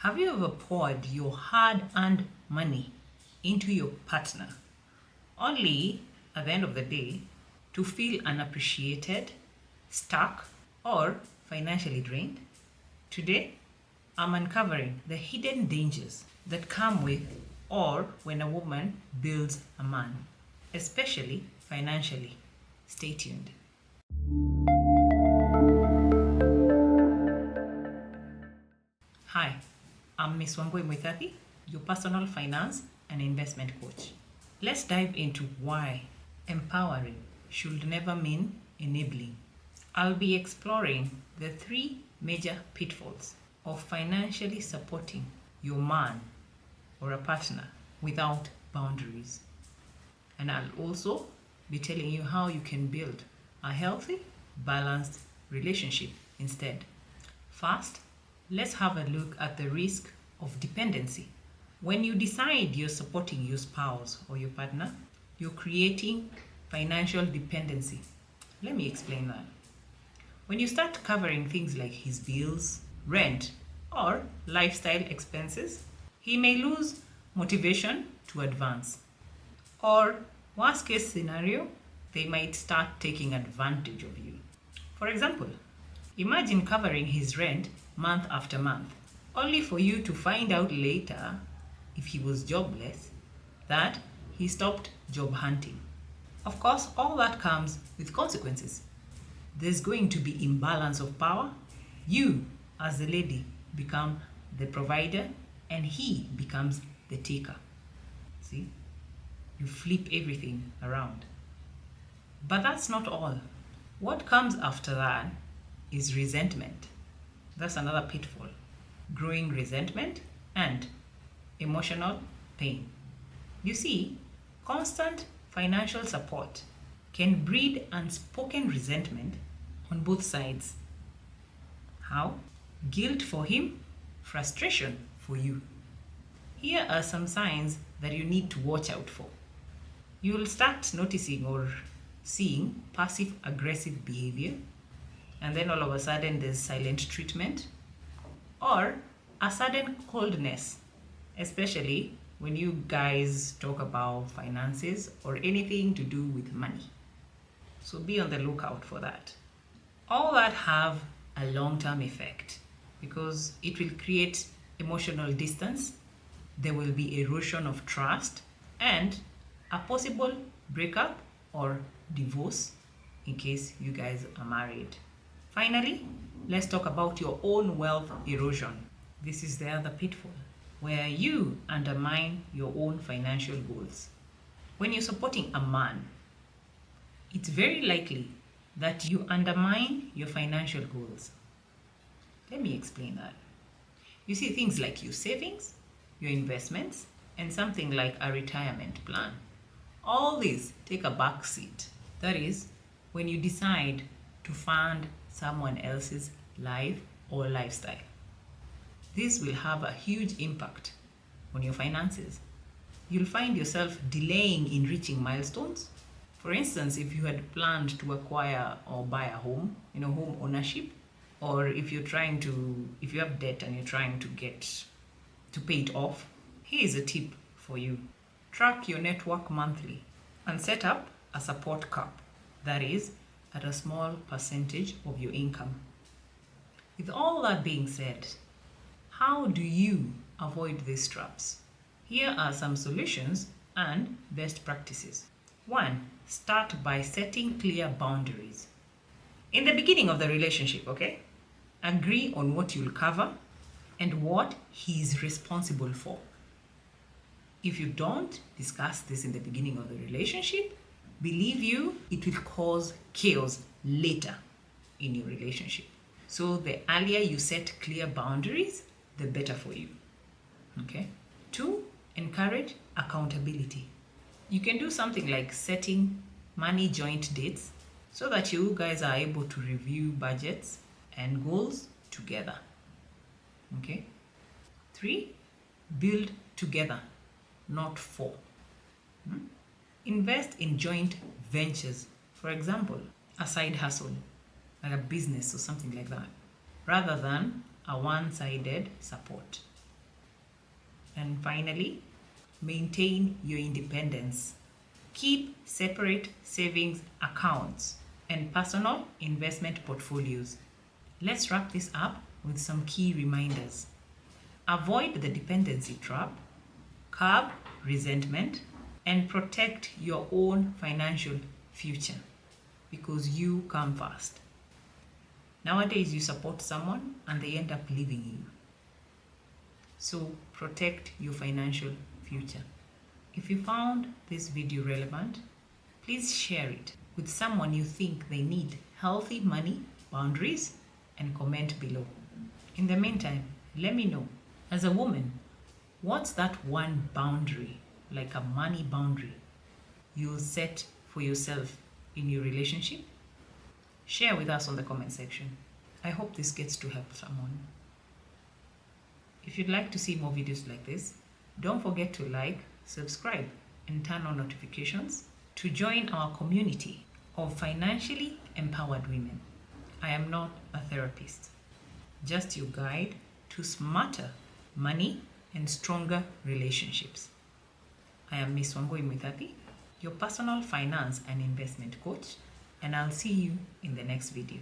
Have you ever poured your hard-earned money into your partner only at the end of the day to feel unappreciated, stuck, or financially drained? Today, I'm uncovering the hidden dangers that come with or when a woman builds a man, especially financially. Stay tuned. Hi, I'm Miss Wangui Muithathi, your personal finance and investment coach. Let's dive into why empowering should never mean enabling. I'll be exploring the three major pitfalls of financially supporting your man or a partner without boundaries. And I'll also be telling you how you can build a healthy, balanced relationship instead. First, let's have a look at the risk of dependency. When you decide you're supporting your spouse or your partner, you're creating financial dependency. Let me explain that. When you start covering things like his bills, rent, or lifestyle expenses, he may lose motivation to advance. Or, worst case scenario, they might start taking advantage of you. For example, imagine covering his rent month after month, only for you to find out later, if he was jobless, that he stopped job hunting. Of course, all that comes with consequences. There's going to be imbalance of power. You, as the lady, become the provider and he becomes the taker. See? You flip everything around. But that's not all. What comes after that is resentment. That's another pitfall. Growing resentment and emotional pain. You see, constant financial support can breed unspoken resentment on both sides. How? Guilt for him, frustration for you. Here are some signs that you need to watch out for. You will start noticing or seeing passive aggressive behavior, and then all of a sudden there's silent treatment, or a sudden coldness, especially when you guys talk about finances or anything to do with money. So be on the lookout for that. All that have a long-term effect because it will create emotional distance, there will be erosion of trust, and a possible breakup or divorce in case you guys are married. Finally, let's talk about your own wealth erosion. This is the other pitfall where you undermine your own financial goals. When you're supporting a man, it's very likely that you undermine your financial goals. Let me explain that. You see things like your savings, your investments, and something like a retirement plan. All these take a back seat. That is, when you decide to fund someone else's life or lifestyle. This will have a huge impact on your finances. You'll find yourself delaying in reaching milestones. For instance, if you had planned to acquire or buy a home, home ownership, or if you have debt and you're trying to pay it off, here's a tip for you. Track your net worth monthly and set up a support cap, that is, at a small percentage of your income. With all that being said, how do you avoid these traps? Here are some solutions and best practices. 1. Start by setting clear boundaries. In the beginning of the relationship, agree on what you'll cover and what he is responsible for. If you don't discuss this in the beginning of the relationship, believe you, it will cause chaos later in your relationship. So the earlier you set clear boundaries, the better for you. 2, encourage accountability. You can do something like setting money joint dates so that you guys are able to review budgets and goals together. 3, build together, not for. Invest in joint ventures. For example, a side hustle, like a business or something like that, rather than a one-sided support. And finally, maintain your independence. Keep separate savings accounts and personal investment portfolios. Let's wrap this up with some key reminders. Avoid the dependency trap, curb resentment, and protect your own financial future because you come first. Nowadays, you support someone and they end up leaving you. So protect your financial future. If you found this video relevant, please share it with someone you think they need healthy money boundaries and comment below. In the meantime, let me know, as a woman, what's that one boundary, like a money boundary, you'll set for yourself in your relationship? Share with us on the comment section. I hope this gets to help someone. If you'd like to see more videos like this, don't forget to like, subscribe, and turn on notifications to join our community of financially empowered women. I am not a therapist, just your guide to smarter money and stronger relationships. I am Miss Wangui Muithathi, your personal finance and investment coach, and I'll see you in the next video.